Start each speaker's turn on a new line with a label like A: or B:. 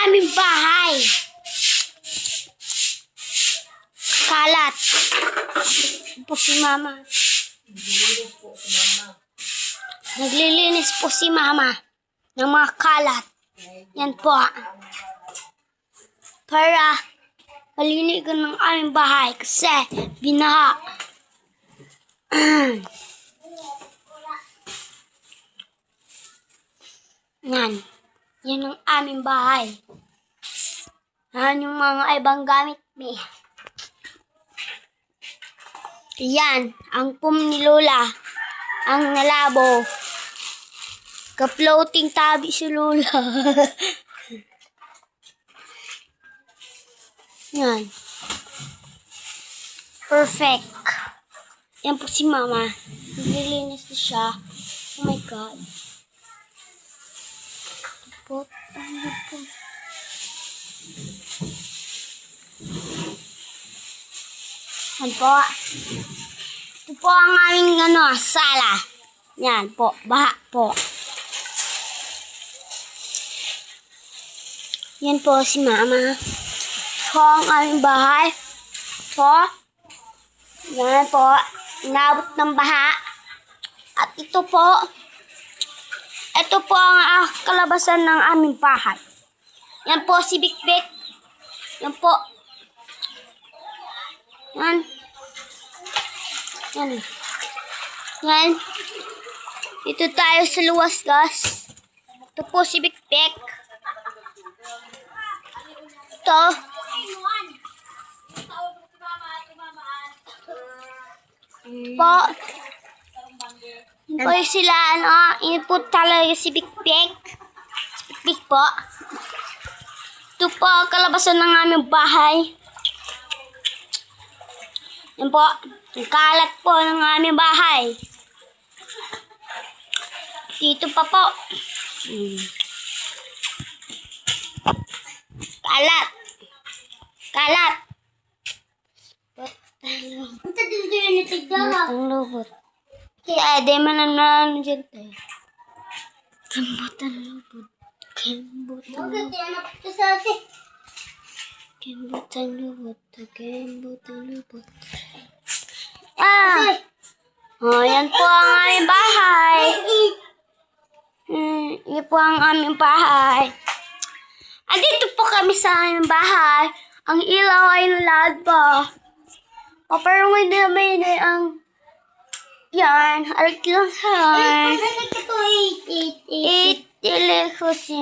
A: aming bahay. Kalat. Po si Mama. Naglilinis po si Mama ng mga kalat. Yan po. Para malinigan ng aming bahay kasi binaha. Yan. Yan ang aming bahay. Yan yung mga ibang gamit mo. Yan. Ang pum ni Lola. Ang nalabo. Ka-floating tabi si Lola. Yan. Perfect. Yan po si Mama. Nililinis na siya. Oh my God. Ano po? Yan po. Ito po ang aming sala. Yan po. Baha po. Yan po si Mama. Po ang aming bahay. Po. Yan po. Inabot ng baha. At ito po. Ito po ang kalabasan ng aming bahay. Yan po si Bikbik. Yan po. Yan. Yan. Yan. Ito tayo sa luwas, guys. Ito po si Bikbik. Ito. Po. Po sila, input talaga si Bikbik. Si Bikbik po. Ito po, kalabasan ng aming bahay. Yan po, ang kalat po ng aming bahay. Dito pa po. Kalat. Kalat. Batang lubot. Kaya di mananano dyan tayo. Kembutan lubot. Kembutan lubot. Kembutan lubot. Oh, yan po ang aming bahay. Yan po ang aming bahay. Andito po kami sa aming bahay. Ang ilaw ay nalad pa. Pero hindi naman ang yan. Alit lang sa 8 ko si